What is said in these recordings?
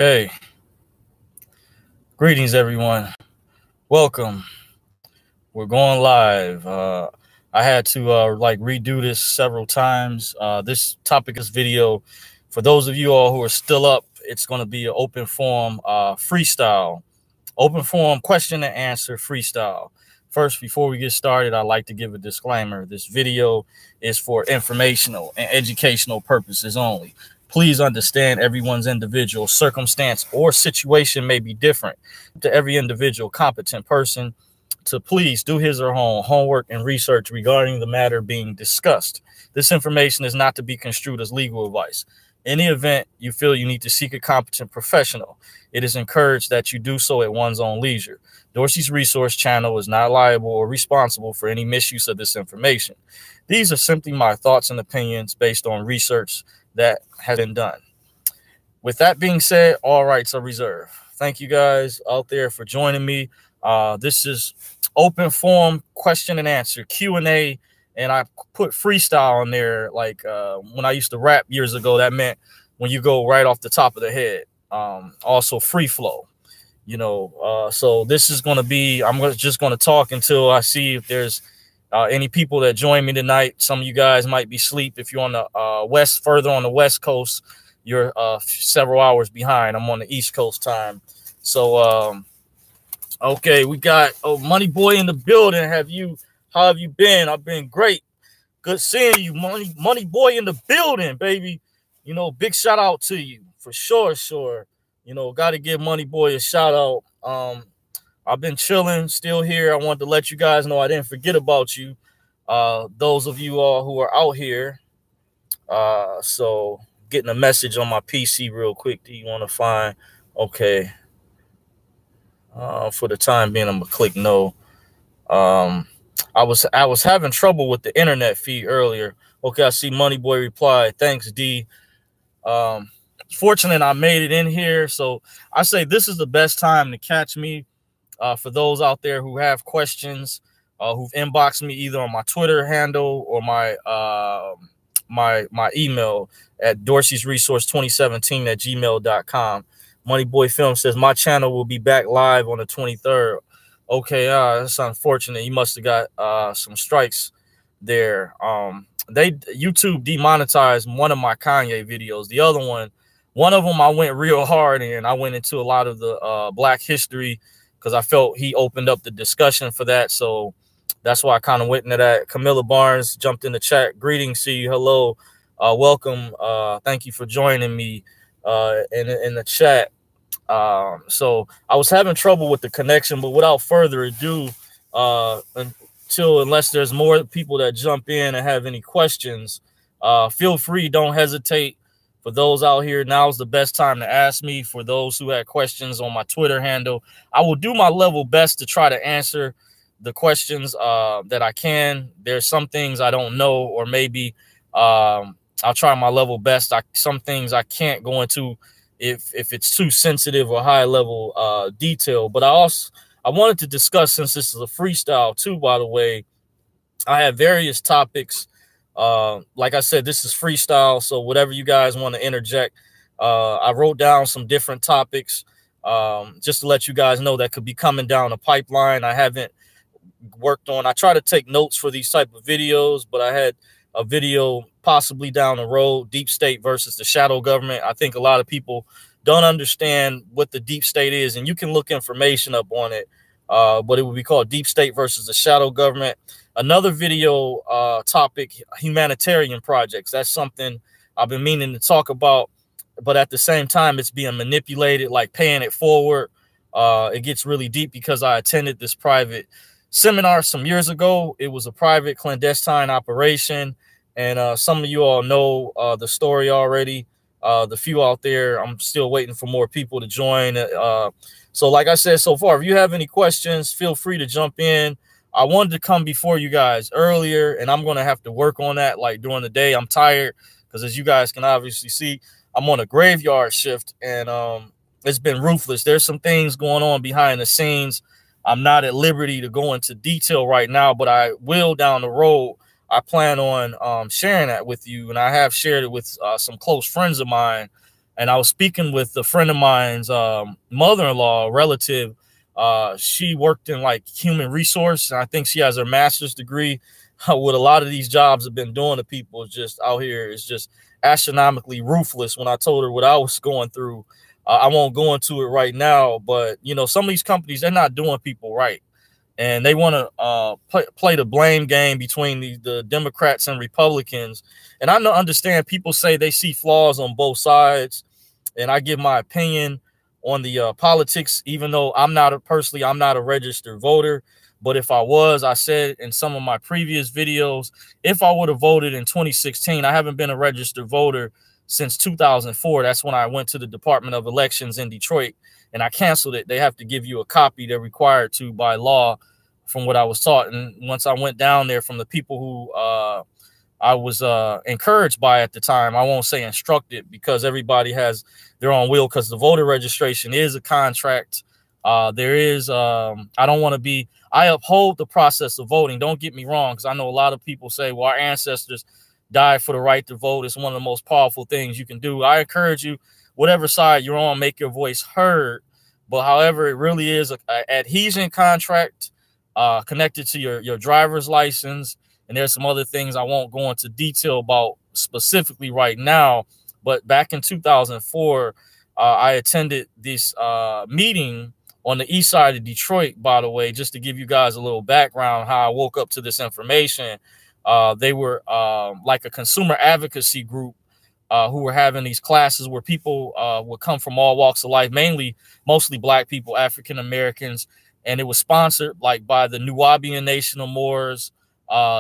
Okay. Greetings, everyone. Welcome. We're going live. I had to redo this several times. This topic, this video, for those of you all who are still up, it's going to be an open forum freestyle, open forum question and answer freestyle. First, before we get started, I'd like to give a disclaimer. This video is for informational and educational purposes only. Please understand everyone's individual circumstance or situation may be different. To every individual competent person to please do his or her homework and research regarding the matter being discussed. This information is not to be construed as legal advice. In the event you feel you need to seek a competent professional, it is encouraged that you do so at one's own leisure. Dorsey's Resource Channel is not liable or responsible for any misuse of this information. These are simply my thoughts and opinions based on research that has been done. With that being said, all rights are reserved. Thank you guys out there for joining me. This is open forum question and answer, Q&A, and I put freestyle on there. Like when I used to rap years ago, that meant when you go right off the top of the head. Also free flow, you know. So this is going to be, just going to talk until I see if there's any people that join me tonight. Some of you guys might be asleep. If you're on the further on the West Coast, you're several hours behind. I'm on the East Coast time. So, okay, we got Money Boy in the building. How have you been? I've been great. Good seeing you, Money Boy in the building, baby. You know, big shout out to you for sure. You know, got to give Money Boy a shout out. I've been chilling, still here. I wanted to let you guys know I didn't forget about you. Those of you all who are out here. So getting a message on my PC real quick. Do you want to find? Okay. For the time being, I'm gonna click no. I was having trouble with the internet feed earlier. Okay, I see Money Boy replied. Thanks, D. Fortunate I made it in here. So I say this is the best time to catch me. For those out there who have questions, who've inboxed me either on my Twitter handle or my my email at dorsey'sresource2017@gmail.com. Moneyboy Film says my channel will be back live on the 23rd. Okay, that's unfortunate. You must have got some strikes there. YouTube demonetized one of my Kanye videos. The other one of them I went real hard in. I went into a lot of the Black history because I felt he opened up the discussion for that. So that's why I kind of went into that. Camilla Barnes jumped in the chat. Greetings, see you. Hello, welcome. Thank you for joining me in the chat. So I was having trouble with the connection, but without further ado, unless there's more people that jump in and have any questions, feel free. Don't hesitate. For those out here, now's the best time to ask me. For those who had questions on my Twitter handle, I will do my level best to try to answer the questions that I can. There's some things I don't know, or maybe I'll try my level best. Some things I can't go into if it's too sensitive or high level detail. But I wanted to discuss, since this is a freestyle too, by the way, I have various topics. Like I said, this is freestyle, so whatever you guys want to interject. I wrote down some different topics just to let you guys know that could be coming down the pipeline. I haven't worked on. I try to take notes for these type of videos, but I had a video possibly down the road, deep state versus the shadow government. I think a lot of people don't understand what the deep state is, and you can look information up on it, but it would be called deep state versus the shadow government. Another video topic, humanitarian projects. That's something I've been meaning to talk about, but at the same time, it's being manipulated, like paying it forward. It gets really deep because I attended this private seminar some years ago. It was a private clandestine operation, and some of you all know the story already. The few out there, I'm still waiting for more people to join. So like I said, so far, if you have any questions, feel free to jump in. I wanted to come before you guys earlier, and I'm going to have to work on that like during the day. I'm tired because, as you guys can obviously see, I'm on a graveyard shift, and it's been ruthless. There's some things going on behind the scenes. I'm not at liberty to go into detail right now, but I will down the road. I plan on sharing that with you, and I have shared it with some close friends of mine. And I was speaking with a friend of mine's mother-in-law, relative. She worked in like human resource, and I think she has her master's degree. What a lot of these jobs have been doing to people just out here is just astronomically ruthless. When I told her what I was going through, I won't go into it right now, but you know, some of these companies, they're not doing people right, and they want to play the blame game between the Democrats and Republicans. And I understand people say they see flaws on both sides, and I give my opinion on the politics, even though I'm not a registered voter. But if I was, I said in some of my previous videos, if I would have voted in 2016, I haven't been a registered voter since 2004. That's when I went to the Department of Elections in Detroit, and I canceled it. They have to give you a copy. They're required to by law, from what I was taught. And once I went down there, from the people who I was encouraged by at the time, I won't say instructed, because everybody has their own will, because the voter registration is a contract. There is, I don't want to be, I uphold the process of voting. Don't get me wrong, because I know a lot of people say, well, our ancestors died for the right to vote. It's one of the most powerful things you can do. I encourage you, whatever side you're on, make your voice heard. But however, it really is a adhesion contract connected to your driver's license. And there's some other things I won't go into detail about specifically right now. But back in 2004, I attended this meeting on the east side of Detroit, by the way, just to give you guys a little background how I woke up to this information. They were like a consumer advocacy group who were having these classes where people would come from all walks of life, mostly Black people, African Americans. And it was sponsored like by the Nubian Nation of Moors.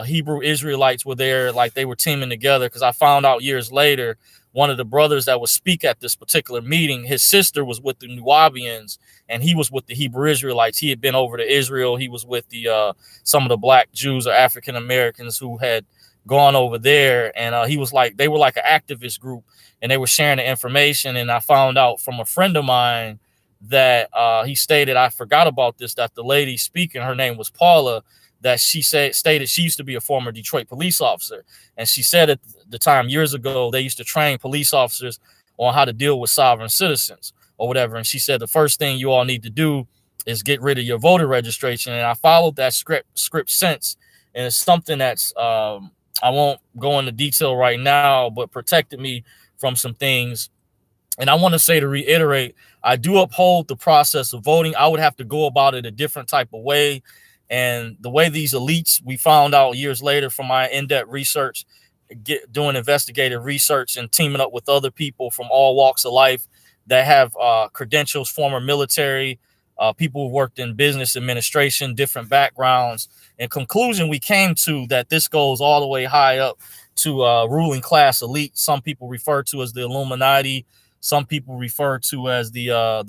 Hebrew Israelites were there, like they were teaming together, because I found out years later, one of the brothers that would speak at this particular meeting, his sister was with the Nubians and he was with the Hebrew Israelites. He had been over to Israel. He was with the some of the Black Jews or African Americans who had gone over there, and he was like, they were like an activist group, and they were sharing the information. And I found out from a friend of mine that he stated, I forgot about this, that the lady speaking, her name was Paula, that she stated she used to be a former Detroit police officer. And she said at the time, years ago, they used to train police officers on how to deal with sovereign citizens or whatever. And she said the first thing you all need to do is get rid of your voter registration. And I followed that script since. And it's something that's, I won't go into detail right now, but protected me from some things. And I want to say, to reiterate, I do uphold the process of voting. I would have to go about it a different type of way. And the way these elites, we found out years later from my in-depth research, doing investigative research and teaming up with other people from all walks of life that have credentials, former military, people who worked in business administration, different backgrounds. In conclusion, we came to that this goes all the way high up to ruling class elite. Some people refer to as the Illuminati. Some people refer to as the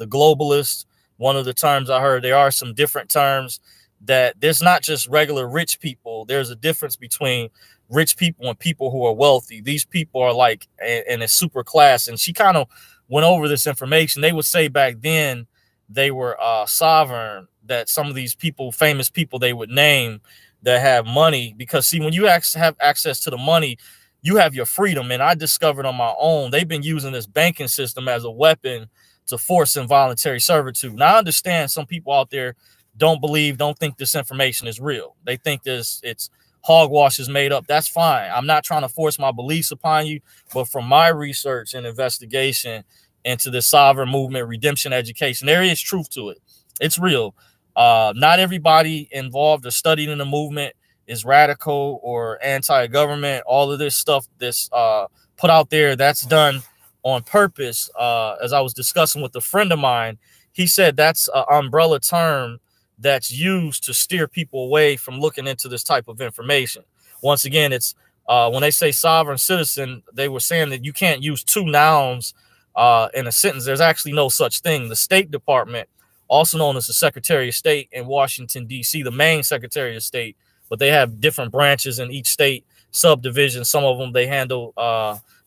globalists. One of the terms I heard, there are some different terms, that there's not just regular rich people. There's a difference between rich people and people who are wealthy. These people are like in a super class. And she kind of went over this information. They would say back then they were sovereign, that some of these people, famous people they would name that have money, because see, when you have access to the money, you have your freedom. And I discovered on my own, they've been using this banking system as a weapon to force involuntary servitude. Now, I understand some people out there don't think this information is real. They think it's hogwash, is made up. That's fine. I'm not trying to force my beliefs upon you, but from my research and investigation into the sovereign movement, redemption education, there is truth to it. It's real. Not everybody involved or studied in the movement is radical or anti-government. All of this stuff that's put out there, that's done on purpose. As I was discussing with a friend of mine, he said that's an umbrella term that's used to steer people away from looking into this type of information. Once again, it's when they say sovereign citizen, they were saying that you can't use two nouns in a sentence. There's actually no such thing. The State Department, also known as the Secretary of State in Washington, D.C., the main Secretary of State, but they have different branches in each state, subdivisions. Some of them, they handle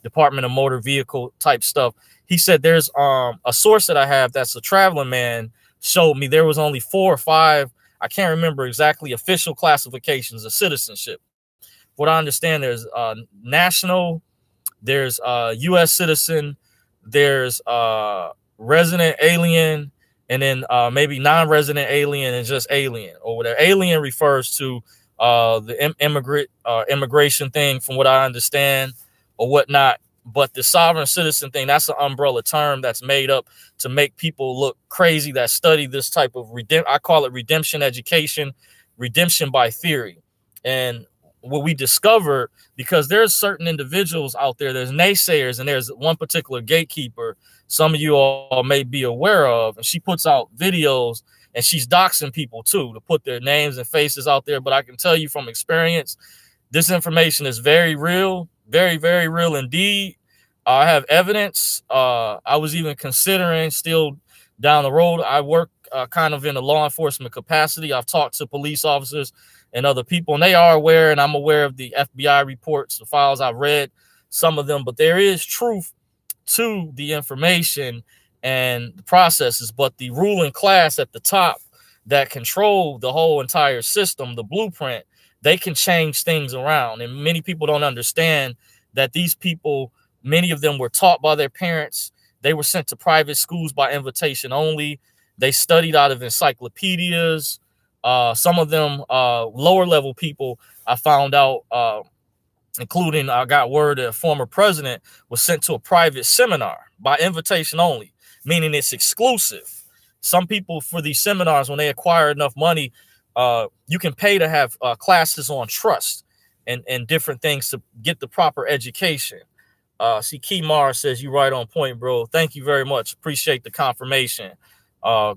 Department of Motor Vehicle type stuff. He said there's a source that I have that's a traveling man showed me there was only 4 or 5, I can't remember exactly, official classifications of citizenship. What I understand, there's national, there's U.S. citizen, there's resident alien, and then maybe non-resident alien and just alien or whatever. Alien refers to the immigration thing, from what I understand, or whatnot. But the sovereign citizen thing, that's an umbrella term that's made up to make people look crazy that study this type of I call it redemption education, redemption by theory. And what we discovered, because there's certain individuals out there, there's naysayers, and there's one particular gatekeeper some of you all may be aware of, and she puts out videos, and she's doxing people too, to put their names and faces out there. But I can tell you from experience, this information is very real, very, very real indeed. I have evidence. I was even considering, still down the road, I work kind of in a law enforcement capacity. I've talked to police officers and other people, and they are aware, and I'm aware of the FBI reports, the files I've read, some of them. But there is truth to the information and the processes. But the ruling class at the top that control the whole entire system, the blueprint, they can change things around. And many people don't understand that these people, many of them were taught by their parents. They were sent to private schools by invitation only. They studied out of encyclopedias. Some of them lower level people, I found out, including I got word that a former president was sent to a private seminar by invitation only, meaning it's exclusive. Some people, for these seminars, when they acquire enough money, you can pay to have classes on trust and different things to get the proper education. See, Keymar says, you right on point, bro. Thank you very much. Appreciate the confirmation.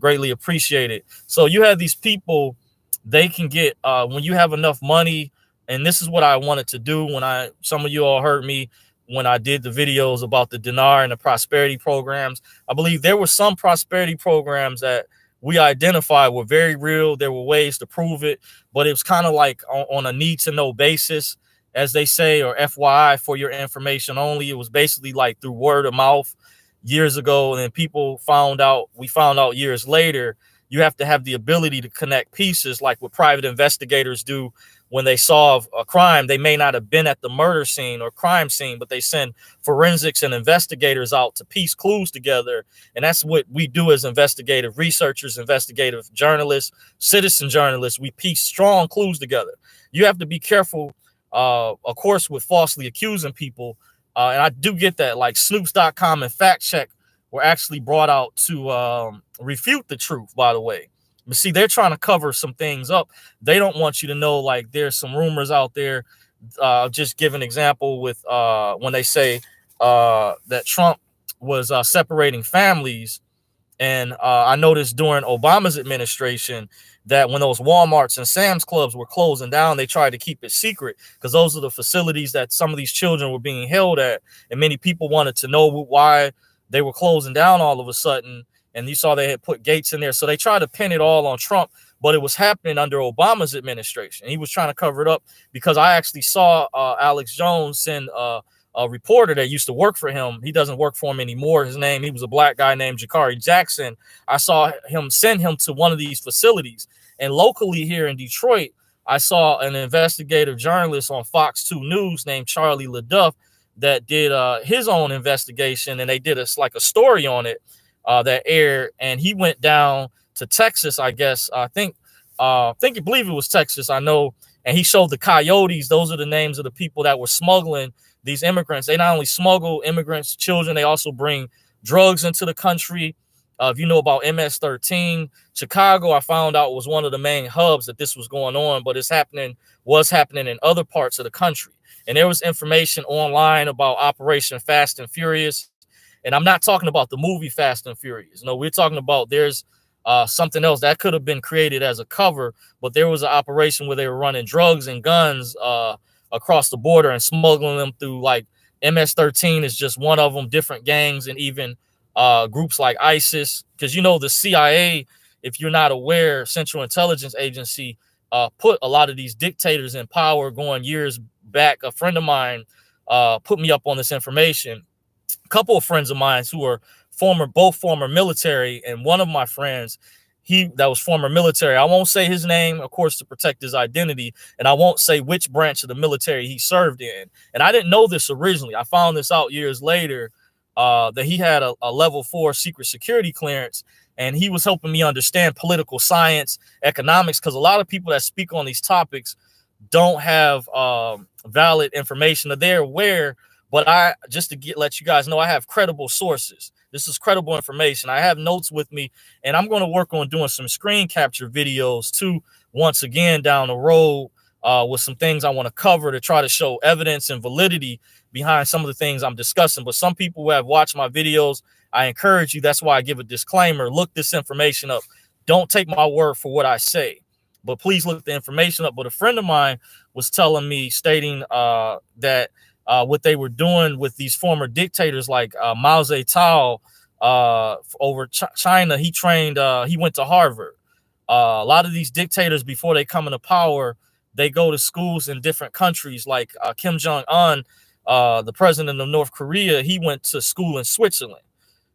Greatly appreciate it. So you have these people, they can get, when you have enough money, and this is what I wanted to do when some of you all heard me when I did the videos about the dinar and the prosperity programs. I believe there were some prosperity programs that we identified were very real. There were ways to prove it, but it was kind of like on a need to know basis, as they say, or FYI, for your information only. It was basically like through word of mouth years ago. And then we found out years later, you have to have the ability to connect pieces, like what private investigators do when they solve a crime. They may not have been at the murder scene or crime scene, but they send forensics and investigators out to piece clues together. And that's what we do as investigative researchers, investigative journalists, citizen journalists. We piece strong clues together. You have to be careful, of course, with falsely accusing people. And I do get that, like Snoops.com and Fact Check were actually brought out to refute the truth, by the way. But see, they're trying to cover some things up. They don't want you to know, like, there's some rumors out there. Just give an example with when they say that Trump was separating families. And I noticed during Obama's administration that when those Walmarts and Sam's Clubs were closing down, they tried to keep it secret, because those are the facilities that some of these children were being held at. And many people wanted to know why they were closing down all of a sudden. And you saw they had put gates in there. So they tried to pin it all on Trump, but it was happening under Obama's administration. He was trying to cover it up, because I actually saw Alex Jones send a reporter that used to work for him. He doesn't work for him anymore. He was a black guy named Jakari Jackson. I saw him send him to one of these facilities. And locally here in Detroit, I saw an investigative journalist on Fox 2 News named Charlie LaDuff that did his own investigation, and they did a story on it that aired. And he went down to Texas, I guess. I believe it was Texas, I know. And he showed the coyotes. Those are the names of the people that were smuggling these immigrants. They not only smuggle immigrants, children, they also bring drugs into the country. If you know about MS-13, Chicago, I found out, was one of the main hubs that this was going on, but was happening in other parts of the country. And there was information online about Operation Fast and Furious. And I'm not talking about the movie Fast and Furious. No, we're talking about there's something else that could have been created as a cover, but there was an operation where they were running drugs and guns across the border and smuggling them through, like, MS-13 is just one of them, different gangs, and even groups like ISIS. Because, the CIA, if you're not aware, Central Intelligence Agency, put a lot of these dictators in power going years back. A friend of mine put me up on this information. A couple of friends of mine who are both former military, and one of my friends, that was former military. I won't say his name, of course, to protect his identity, and I won't say which branch of the military he served in. And I didn't know this originally. I found this out years later. that he had a level 4 secret security clearance, and he was helping me understand political science, economics, because a lot of people that speak on these topics don't have valid information. They're aware, but just to let you guys know, I have credible sources. This is credible information. I have notes with me, and I'm going to work on doing some screen capture videos too, once again down the road, with some things I want to cover to try to show evidence and validity behind some of the things I'm discussing. But some people who have watched my videos, I encourage you. That's why I give a disclaimer. Look this information up. Don't take my word for what I say, but please look the information up. But a friend of mine was telling me, stating that what they were doing with these former dictators like Mao Zedong over China, he trained, he went to Harvard. A lot of these dictators, before they come into power, they go to schools in different countries, like Kim Jong-un, the president of North Korea. He went to school in Switzerland.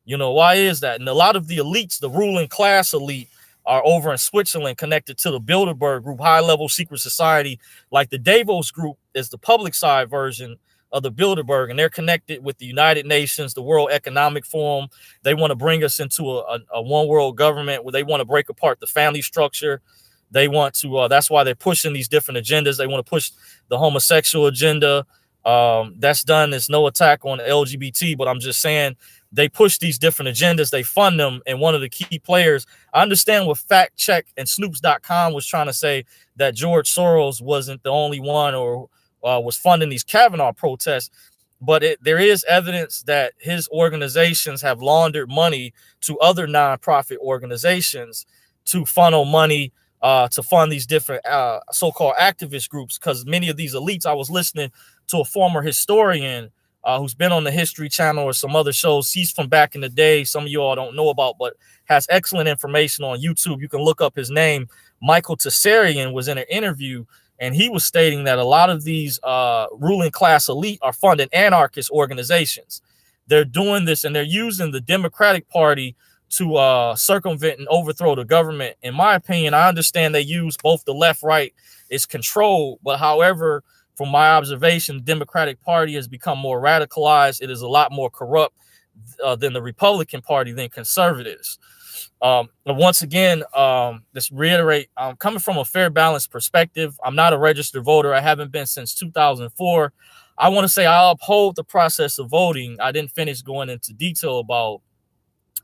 You know, why is that? And a lot of the elites, the ruling class elite, are over in Switzerland, connected to the Bilderberg group, high-level secret society. Like the Davos group is the public side version of the Bilderberg, and they're connected with the United Nations, the World Economic Forum. They want to bring us into a one world government where they want to break apart the family structure. They want to, that's why they're pushing these different agendas. They want to push the homosexual agenda. That's done. There's no attack on the LGBT, but I'm just saying they push these different agendas. They fund them. And one of the key players, I understand what Fact Check and Snoops.com was trying to say, that George Soros wasn't the only one or was funding these Kavanaugh protests. But there is evidence that his organizations have laundered money to other nonprofit organizations to funnel money to fund these different so-called activist groups. Because many of these elites, I was listening to a former historian who's been on the History Channel or some other shows. He's from back in the day. Some of you all don't know about, but has excellent information on YouTube. You can look up his name. Michael Tessarian was in an interview, and he was stating that a lot of these ruling class elite are funding anarchist organizations. They're doing this, and they're using the Democratic Party to circumvent and overthrow the government. In my opinion, I understand they use both the left, right is controlled, but however, from my observation, the Democratic Party has become more radicalized. It is a lot more corrupt than the Republican Party, than conservatives. But once again, let's reiterate, I'm coming from a fair, balanced perspective. I'm not a registered voter. I haven't been since 2004. I want to say I uphold the process of voting. I didn't finish going into detail about,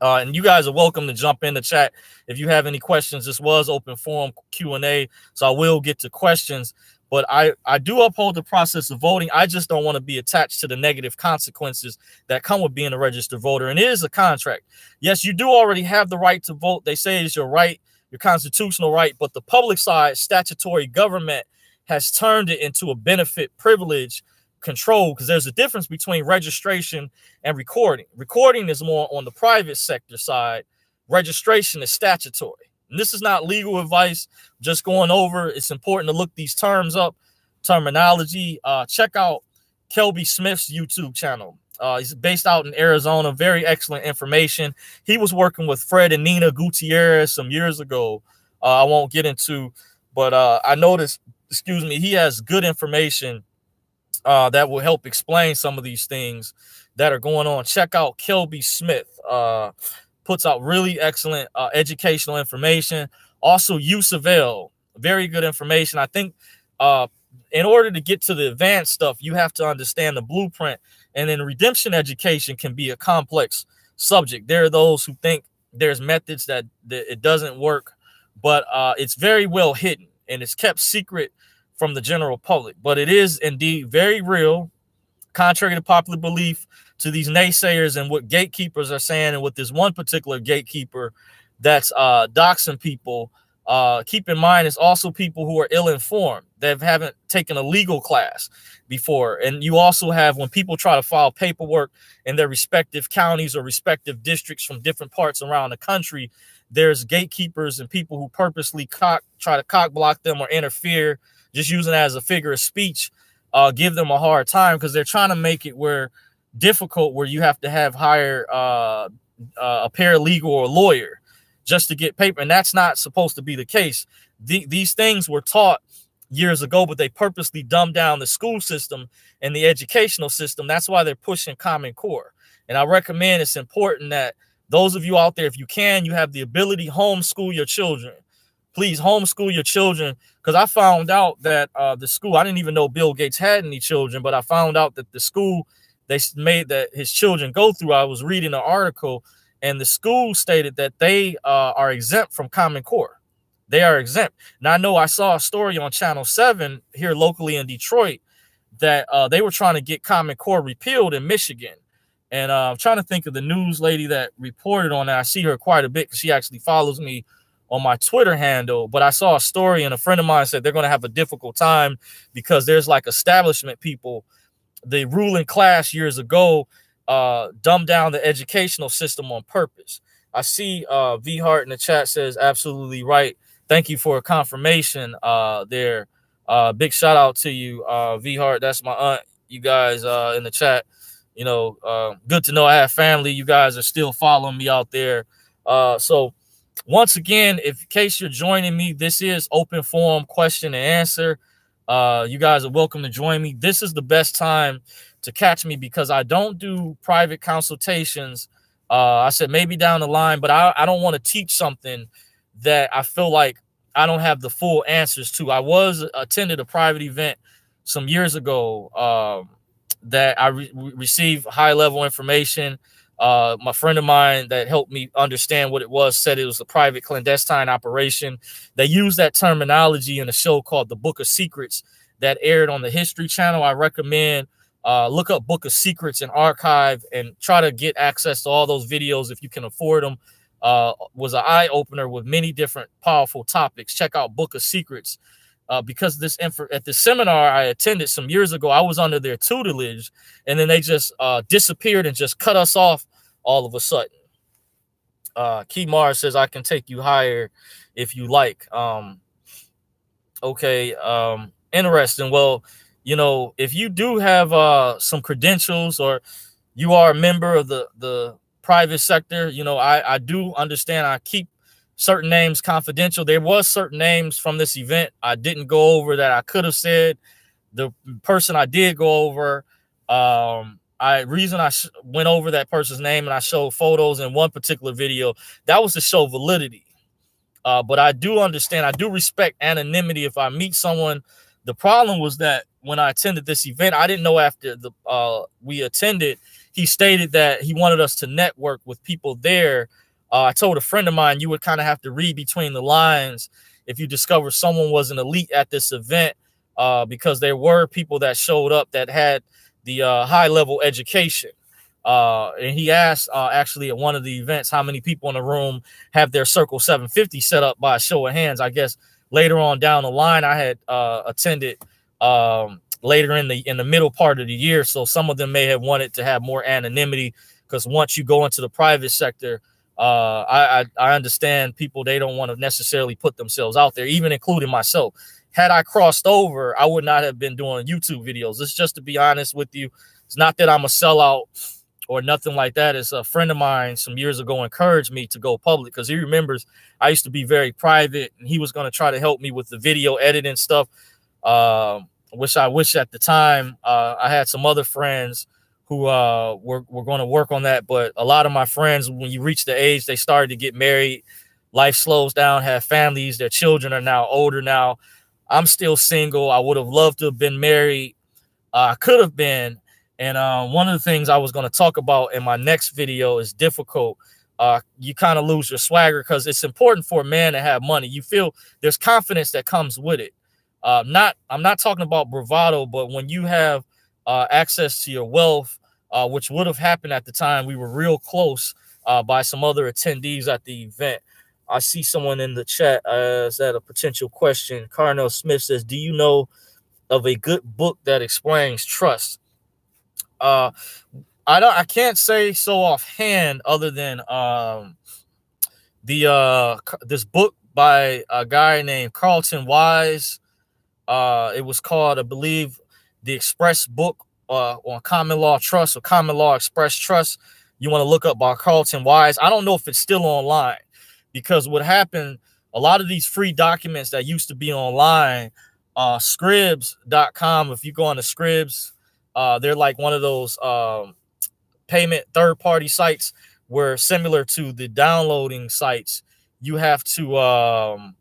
and you guys are welcome to jump in the chat if you have any questions. This was open forum Q&A, so I will get to questions. But I do uphold the process of voting. I just don't want to be attached to the negative consequences that come with being a registered voter. And it is a contract. Yes, you do already have the right to vote. They say it's your right, your constitutional right. But the public side statutory government has turned it into a benefit privilege control, because there's a difference between registration and recording. Recording is more on the private sector side. Registration is statutory. And this is not legal advice, just going over. It's important to look these terms up, terminology. Check out Kelby Smith's YouTube channel. He's based out in Arizona. Very excellent information. He was working with Fred and Nina Gutierrez some years ago. I won't get into, but I noticed, excuse me, he has good information that will help explain some of these things that are going on. Check out Kelby Smith. Puts out really excellent educational information. Also, Usavell, very good information. I think in order to get to the advanced stuff, you have to understand the blueprint. And then redemption education can be a complex subject. There are those who think there's methods that it doesn't work, but it's very well hidden and it's kept secret from the general public. But it is indeed very real, contrary to popular belief, to these naysayers and what gatekeepers are saying, and with this one particular gatekeeper that's doxing people. Keep in mind, it's also people who are ill-informed, that haven't taken a legal class before. And you also have, when people try to file paperwork in their respective counties or respective districts from different parts around the country, there's gatekeepers and people who purposely try to cock block them or interfere, just using it as a figure of speech, give them a hard time, because they're trying to make it difficult where you have to have hire a paralegal or a lawyer just to get paper. And that's not supposed to be the case. These things were taught years ago, but they purposely dumbed down the school system and the educational system. That's why they're pushing Common Core. And I recommend, it's important that those of you out there, if you can, you have the ability, homeschool your children. Please homeschool your children, because I found out that the school, I didn't even know Bill Gates had any children, but I found out that the school they made that his children go through, I was reading an article, and the school stated that they are exempt from Common Core. They are exempt. Now, I know I saw a story on Channel 7 here locally in Detroit that they were trying to get Common Core repealed in Michigan. And I'm trying to think of the news lady that reported on that. I see her quite a bit because she actually follows me on my Twitter handle. But I saw a story, and a friend of mine said they're going to have a difficult time because there's like establishment people. The ruling class years ago dumbed down the educational system on purpose. I see V Hart in the chat says absolutely right. Thank you for a confirmation there. Big shout out to you, V Hart. That's my aunt. You guys in the chat. You know, good to know I have family. You guys are still following me out there. So once again, in case you're joining me, this is open forum question and answer. You guys are welcome to join me. This is the best time to catch me because I don't do private consultations. I said maybe down the line, but I don't want to teach something that I feel like I don't have the full answers to. I attended a private event some years ago that I received high-level information. My friend of mine that helped me understand what it was said it was a private clandestine operation. They used that terminology in a show called The Book of Secrets that aired on the History Channel. I recommend look up Book of Secrets and archive and try to get access to all those videos if you can afford them. Was an eye-opener with many different powerful topics. Check out Book of Secrets. Because at the seminar I attended some years ago, I was under their tutelage, and then they just disappeared and just cut us off all of a sudden. Keymar says, I can take you higher if you like. Okay, interesting. Well, you know, if you do have some credentials or you are a member of the private sector, you know, I do understand. I keep certain names confidential. There was certain names from this event I didn't go over that I could have said. The person I did go over, I went over that person's name and I showed photos in one particular video. That was to show validity. But I do understand, I do respect anonymity if I meet someone. The problem was that when I attended this event, I didn't know after we attended, he stated that he wanted us to network with people there. I told a friend of mine, you would kind of have to read between the lines if you discover someone was an elite at this event, because there were people that showed up that had the high-level education. And he asked actually at one of the events how many people in the room have their Circle 750 set up by a show of hands. I guess later on down the line, I had attended later in the middle part of the year, so some of them may have wanted to have more anonymity, because once you go into the private sector, I understand people, they don't want to necessarily put themselves out there, even including myself. Had I crossed over, I would not have been doing YouTube videos. It's just to be honest with you. It's not that I'm a sellout or nothing like that. It's a friend of mine some years ago encouraged me to go public because he remembers I used to be very private, and he was going to try to help me with the video editing stuff, which I wish at the time I had some other friends who were going to work on that. But a lot of my friends, when you reach the age, they started to get married. Life slows down, have families. Their children are now older now. I'm still single. I would have loved to have been married. I could have been. And one of the things I was going to talk about in my next video is difficult. You kind of lose your swagger because it's important for a man to have money. You feel there's confidence that comes with it. I'm not talking about bravado, but when you have access to your wealth, which would have happened at the time, we were real close by some other attendees at the event. I see someone in the chat is that a potential question. Carnell Smith says, do you know of a good book that explains trust? I can't say so offhand other than this book by a guy named Carlton Wise. It was called, I believe, The Express Book on Common Law Trust or Common Law Express Trust. You want to look up by Carlton Wise. I don't know if it's still online, because what happened, a lot of these free documents that used to be online, Scribs.com, if you go on to Scribs, they're like one of those payment third-party sites where, similar to the downloading sites, you have to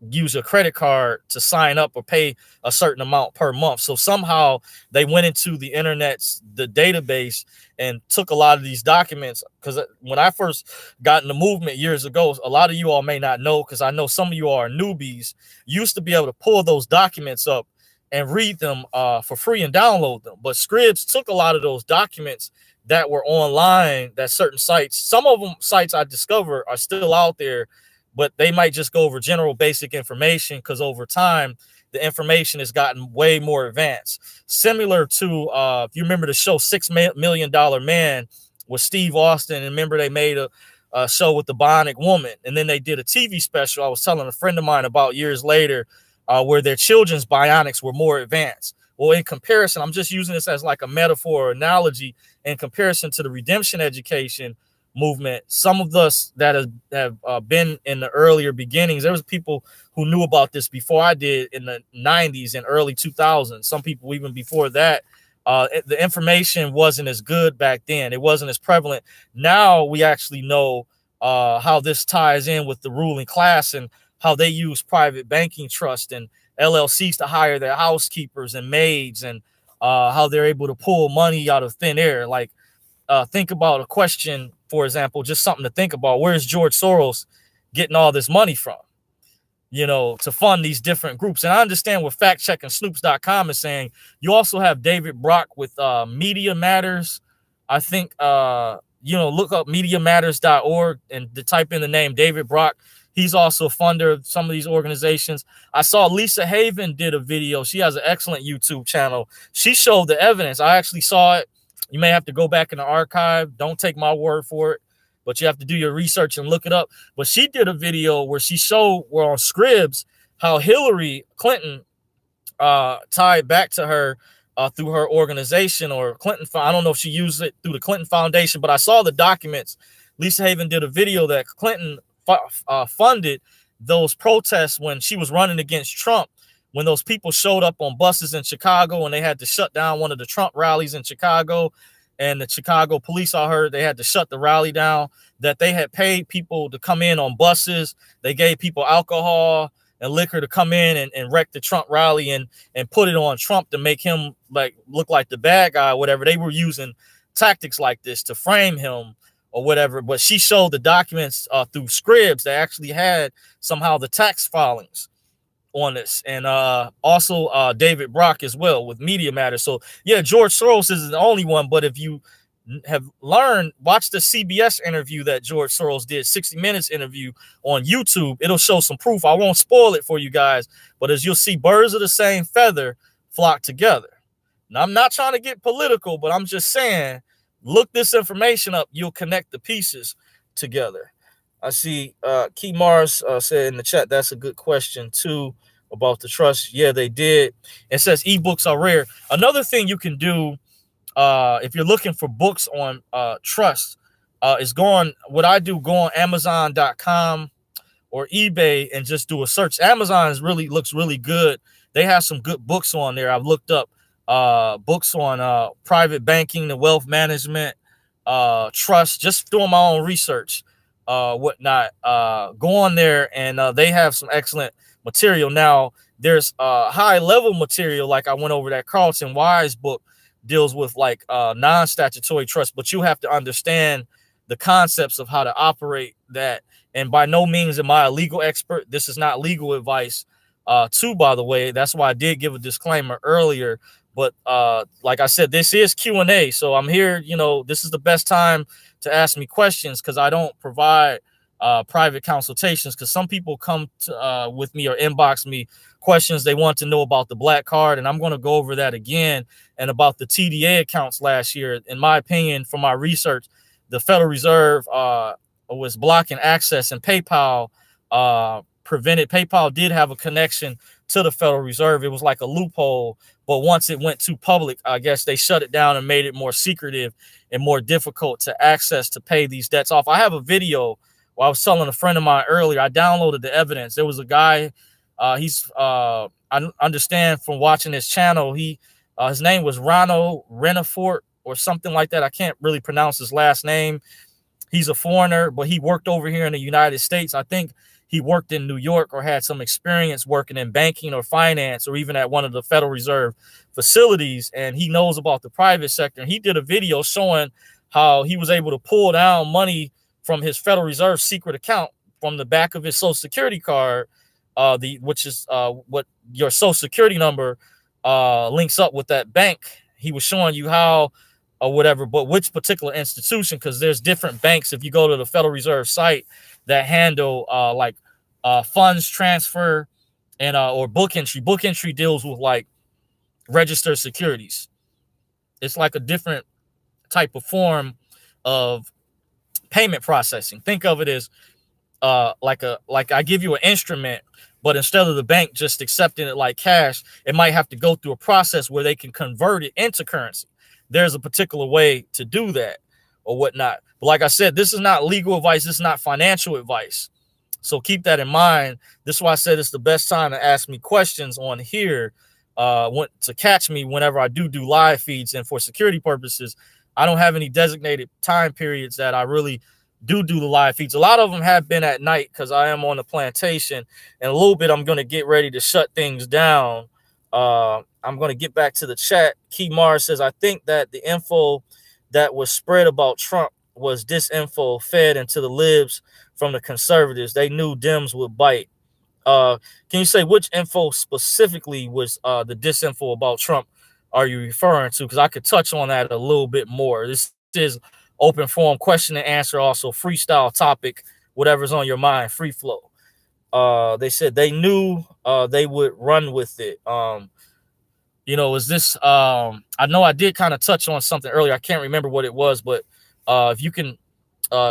use a credit card to sign up or pay a certain amount per month. So somehow they went into the database and took a lot of these documents. Because when I first got in the movement years ago, a lot of you all may not know, because I know some of you are newbies, used to be able to pull those documents up and read them for free and download them. But Scribs took a lot of those documents that were online, that certain sites, some of them sites I discovered are still out there, but they might just go over general basic information, because over time, the information has gotten way more advanced. Similar to, if you remember the show $6 Million Man with Steve Austin, and remember they made a show with the Bionic Woman, and then they did a TV special I was telling a friend of mine about years later, where their children's bionics were more advanced. Well, in comparison, I'm just using this as like a metaphor or analogy, in comparison to the redemption education movement, some of us that have been in the earlier beginnings, there was people who knew about this before I did in the 90s and early 2000s. Some people even before that. The information wasn't as good back then. It wasn't as prevalent. Now we actually know how this ties in with the ruling class and how they use private banking trust and LLCs to hire their housekeepers and maids, and how they're able to pull money out of thin air. Like, think about a question, for example, just something to think about. Where's George Soros getting all this money from, you know, to fund these different groups? And I understand what factcheckingsnoops.com is saying. You also have David Brock with Media Matters. I think, you know, look up MediaMatters.org and to type in the name David Brock. He's also a funder of some of these organizations. I saw Lisa Haven did a video. She has an excellent YouTube channel. She showed the evidence. I actually saw it. You may have to go back in the archive. Don't take my word for it, but you have to do your research and look it up. But she did a video where she showed, where on Scribs, how Hillary Clinton tied back to her through her organization, or Clinton. I don't know if she used it through the Clinton Foundation, but I saw the documents. Lisa Haven did a video that Clinton funded those protests when she was running against Trump, when those people showed up on buses in Chicago and they had to shut down one of the Trump rallies in Chicago, and the Chicago police, I heard, they had to shut the rally down, that they had paid people to come in on buses. They gave people alcohol and liquor to come in and wreck the Trump rally and put it on Trump to make him like look like the bad guy or whatever. They were using tactics like this to frame him or whatever. But she showed the documents through Scribs that actually had somehow the tax filings on this, and also David Brock as well with Media Matters. So yeah, George Soros isn't the only one, but if you have learned, watch the CBS interview that George Soros did, 60 Minutes interview on YouTube. It'll show some proof. I won't spoil it for you guys, but as you'll see, birds of the same feather flock together. Now, I'm not trying to get political, but I'm just saying, look this information up. You'll connect the pieces together. I see Key Mars said in the chat, that's a good question too about the trust. Yeah, they did. It says ebooks are rare. Another thing you can do if you're looking for books on trust is go on Amazon.com or eBay and just do a search. Amazon looks really good. They have some good books on there. I've looked up books on private banking and wealth management, trust, just doing my own research. Whatnot, go on there and they have some excellent material. Now there's high level material, like I went over that Carlton Wise book deals with like non-statutory trust, but you have to understand the concepts of how to operate that. And by no means am I a legal expert. This is not legal advice too, by the way. That's why I did give a disclaimer earlier. But like I said, this is Q&A. So I'm here, you know, this is the best time to ask me questions, because I don't provide private consultations, because some people come to, with me or inbox me questions they want to know about the black card, and I'm going to go over that again, and about the TDA accounts last year. In my opinion, from my research, the Federal Reserve was blocking access, and PayPal did have a connection to the Federal Reserve. It was like a loophole, but once it went too public, I guess they shut it down and made it more secretive and more difficult to access to pay these debts off. I have a video where I was telling a friend of mine earlier, I downloaded the evidence. There was a guy, I understand from watching his channel, his name was Ronald Renafort. or something like that. I can't really pronounce his last name. He's a foreigner, but he worked over here in the United States. I think he worked in New York or had some experience working in banking or finance or even at one of the Federal Reserve facilities. And he knows about the private sector. And he did a video showing how he was able to pull down money from his Federal Reserve secret account from the back of his Social Security card, which is what your Social Security number links up with that bank. He was showing you how or whatever, but which particular institution, because there's different banks if you go to the Federal Reserve site that handle like funds transfer and or book entry. Book entry deals with like registered securities. It's like a different type of form of payment processing. Think of it as like I give you an instrument, but instead of the bank just accepting it like cash, it might have to go through a process where they can convert it into currency. There's a particular way to do that or whatnot. But like I said, this is not legal advice. This is not financial advice. So keep that in mind. This is why I said it's the best time to ask me questions on here to catch me whenever I do live feeds. And for security purposes, I don't have any designated time periods that I really do the live feeds. A lot of them have been at night because I am on the plantation. And a little bit, I'm going to get ready to shut things down. I'm going to get back to the chat. Key Mars says, I think that the info that was spread about Trump was disinfo fed into the libs from the conservatives. They knew Dems would bite. Can you say which info specifically was the disinfo about Trump are you referring to? Because I could touch on that a little bit more. This is open forum question and answer, also freestyle topic, whatever's on your mind, free flow. They said they knew they would run with it. You know, is this I know I did kind of touch on something earlier. I can't remember what it was, but if you can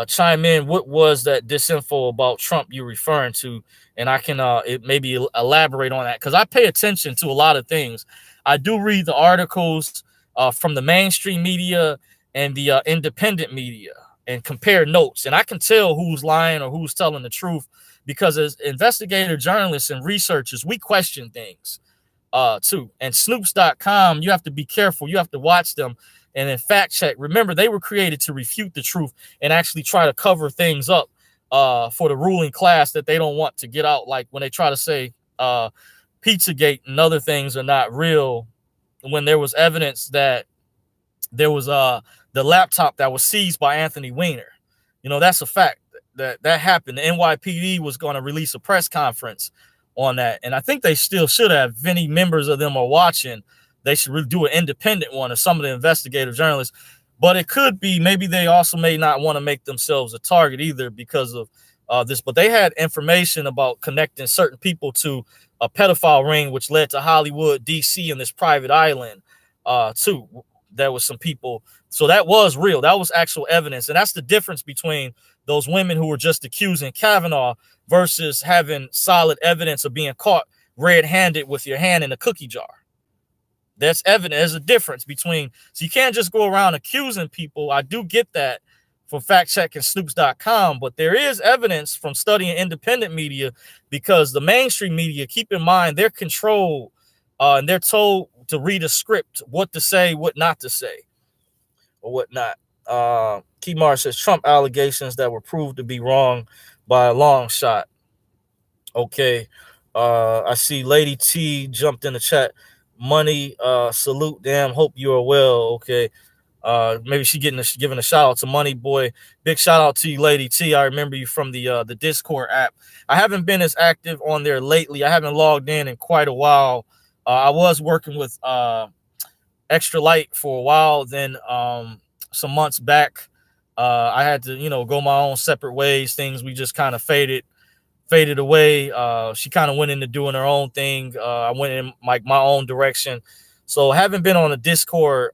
chime in, what was that disinfo about Trump you're referring to? And I can maybe elaborate on that, because I pay attention to a lot of things. I do read the articles from the mainstream media and the independent media and compare notes. And I can tell who's lying or who's telling the truth, because as investigative journalists and researchers, we question things too. And Snoops.com, you have to be careful. You have to watch them and then fact check. Remember, they were created to refute the truth and actually try to cover things up for the ruling class that they don't want to get out. Like when they try to say Pizzagate and other things are not real, when there was evidence that there was the laptop that was seized by Anthony Weiner. You know, that's a fact that happened. The NYPD was going to release a press conference on that. And I think they still should have. If any members of them are watching, they should do an independent one, or some of the investigative journalists. But it could be, maybe they also may not want to make themselves a target either because of this. But they had information about connecting certain people to a pedophile ring, which led to Hollywood, DC, and this private island too. There was some people. So that was real. That was actual evidence. And that's the difference between those women who were just accusing Kavanaugh versus having solid evidence of being caught red-handed with your hand in a cookie jar. That's evidence. There's a difference between, so you can't just go around accusing people. I do get that for fact checking Snoops.com, but there is evidence from studying independent media, because the mainstream media, keep in mind, they're controlled and they're told to read a script, what to say, what not to say, or whatnot. Keymar says Trump allegations that were proved to be wrong by a long shot. Okay. I see Lady T jumped in the chat. Money, salute, damn, hope you are well. Okay. Maybe she giving a shout out to Money Boy. Big shout out to you, Lady T. I remember you from the Discord app. I haven't been as active on there lately. I haven't logged in quite a while. I was working with Extra Light for a while. Then some months back, I had to, go my own separate ways. Things we just kind of faded away. She kind of went into doing her own thing. I went in my own direction. So I haven't been on a Discord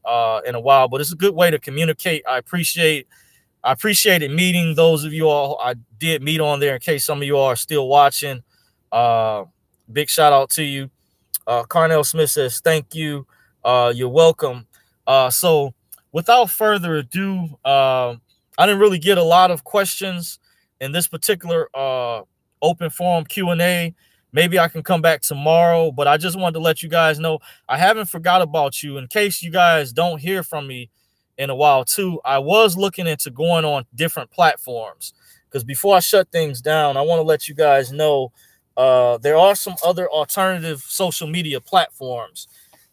in a while, but it's a good way to communicate. I appreciated meeting those of you all I did meet on there, in case some of you all are still watching. Big shout out to you. Carnell Smith says, thank you. You're welcome. So without further ado, I didn't really get a lot of questions in this particular open forum Q&A. Maybe I can come back tomorrow, but I just wanted to let you guys know I haven't forgot about you. In case you guys don't hear from me in a while too. I was looking into going on different platforms, because before I shut things down, I want to let you guys know there are some other alternative social media platforms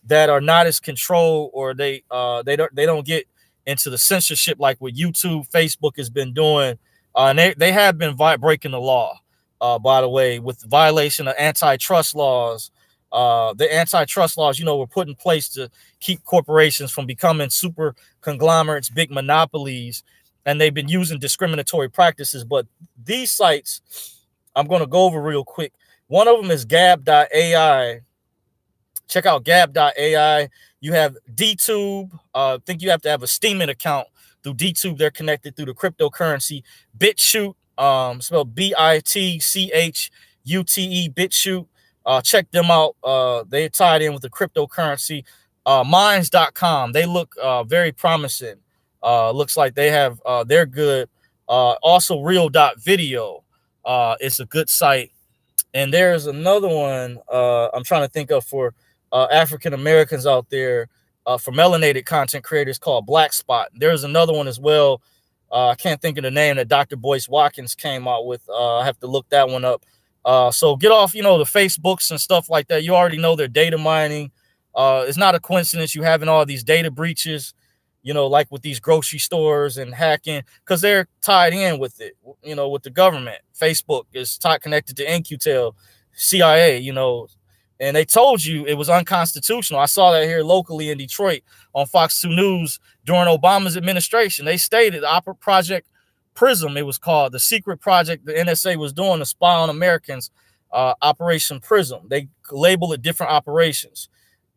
that are not as controlled, or they don't get into the censorship like what YouTube, Facebook has been doing, and they have been breaking the law. By the way, with violation of antitrust laws. The antitrust laws, were put in place to keep corporations from becoming super conglomerates, big monopolies, and they've been using discriminatory practices. But these sites, I'm going to go over real quick. One of them is gab.ai. Check out gab.ai. You have DTube. I think you have to have a Steemit account through DTube. They're connected through the cryptocurrency. BitChute, spelled BITCHUTE, BitChute. Check them out. They tied in with the cryptocurrency. Minds.com. They look very promising. Looks like they have they're good. Also real.video. It's a good site. And there's another one I'm trying to think of for African Americans out there, for melanated content creators, called Black Spot. There's another one as well. I can't think of the name that Dr. Boyce Watkins came out with. I have to look that one up. So get off, the Facebooks and stuff like that. You already know they're data mining. It's not a coincidence you having all these data breaches, like with these grocery stores and hacking, because they're tied in with it, with the government. Facebook is connected to NQTEL, CIA, and they told you it was unconstitutional. I saw that here locally in Detroit on Fox 2 News during Obama's administration. They stated Project Prism, it was called, the secret project the NSA was doing to spy on Americans, Operation Prism. They label it different operations,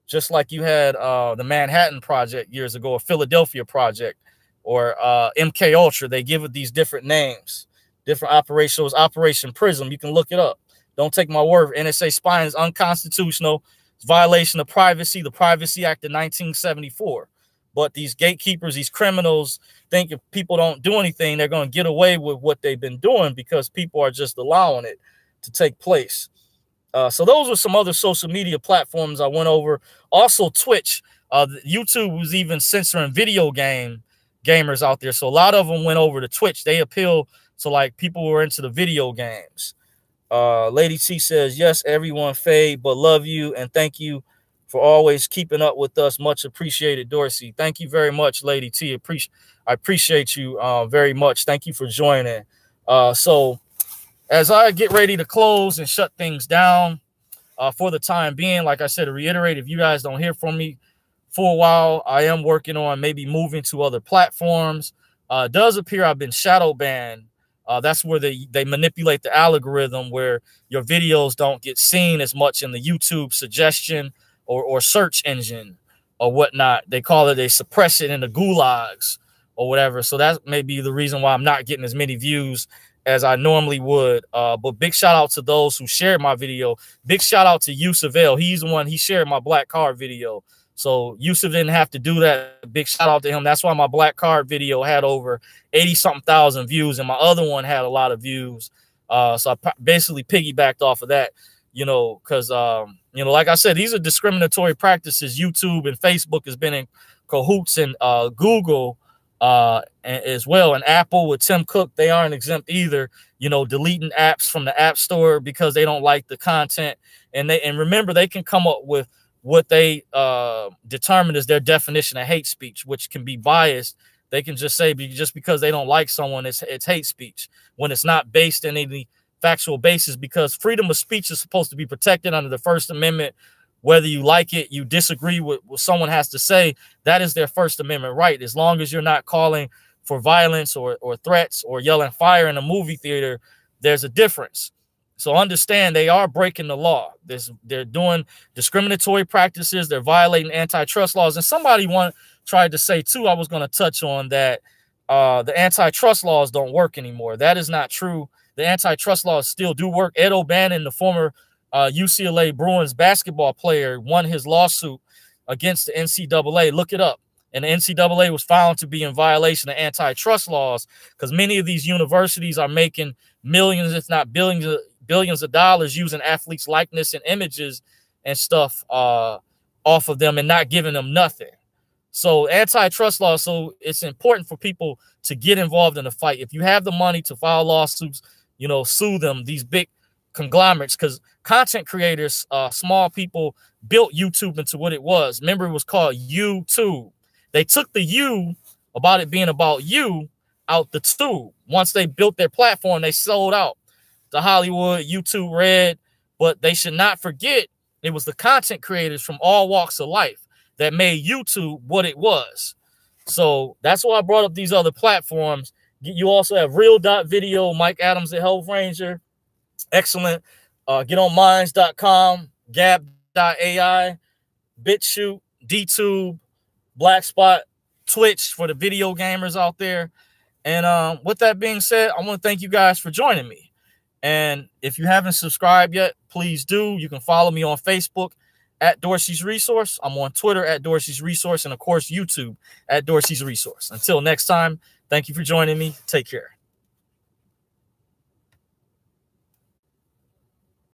just like you had the Manhattan Project years ago, or Philadelphia Project, or MK Ultra. They give it these different names, different operations. Operation Prism, you can look it up. Don't take my word. NSA spying is unconstitutional. It's violation of privacy, the Privacy Act of 1974. But these gatekeepers, these criminals, think if people don't do anything, they're going to get away with what they've been doing, because people are just allowing it to take place. So those were some other social media platforms I went over. Also Twitch. YouTube was even censoring video gamers out there. So a lot of them went over to Twitch. They appeal to like people who are into the video games. Lady T says, yes, everyone fade, but love you and thank you for always keeping up with us. Much appreciated, Dorsey. Thank you very much, Lady T. I appreciate you very much. Thank you for joining. So as I get ready to close and shut things down for the time being, like I said, to reiterate, if you guys don't hear from me for a while, I am working on maybe moving to other platforms. It does appear I've been shadow banned. That's where they manipulate the algorithm, where your videos don't get seen as much in the YouTube suggestion or search engine or whatnot. They call it, they suppress it in the gulags or whatever. So that may be the reason why I'm not getting as many views as I normally would. But big shout out to those who shared my video. Big shout out to Yusuf L. He's the one, he shared my black card video. So Yusuf didn't have to do that. Big shout out to him. That's why my black card video had over 80-something thousand views, and my other one had a lot of views. So I basically piggybacked off of that, because, like I said, these are discriminatory practices. YouTube and Facebook has been in cahoots, and Google as well, and Apple with Tim Cook, they aren't exempt either, deleting apps from the App Store because they don't like the content. And remember, they can come up with what they determine as their definition of hate speech, which can be biased. They can just say just because they don't like someone, it's hate speech, when it's not based in any factual basis, because freedom of speech is supposed to be protected under the First Amendment. Whether you like it, you disagree with what someone has to say, that is their First Amendment right. As long as you're not calling for violence or threats or yelling fire in a movie theater, there's a difference. So understand, they are breaking the law. They're doing discriminatory practices. They're violating antitrust laws. And somebody tried to say, too, I was going to touch on that the antitrust laws don't work anymore. That is not true. The antitrust laws still do work. Ed O'Bannon, the former UCLA Bruins basketball player, won his lawsuit against the NCAA. Look it up. And the NCAA was found to be in violation of antitrust laws, because many of these universities are making millions, if not billions of dollars using athletes' likeness and images and stuff off of them and not giving them nothing. So antitrust law. So it's important for people to get involved in the fight. If you have the money to file lawsuits, you know, sue them, these big conglomerates, because content creators, small people, built YouTube into what it was. Remember, it was called YouTube. They took the U about it being about you out the tube. Once they built their platform, they sold out to Hollywood, YouTube Red. But they should not forget it was the content creators from all walks of life that made YouTube what it was. So that's why I brought up these other platforms. You also have Real.video, Mike Adams, the Health Ranger. Excellent. GetOnMinds.com, Gab.ai, BitChute, DTube, Blackspot, Twitch for the video gamers out there. And with that being said, I want to thank you guys for joining me. And if you haven't subscribed yet, please do. You can follow me on Facebook at Dorsey's Resource. I'm on Twitter at Dorsey's Resource, and of course, YouTube at Dorsey's Resource. Until next time, thank you for joining me. Take care.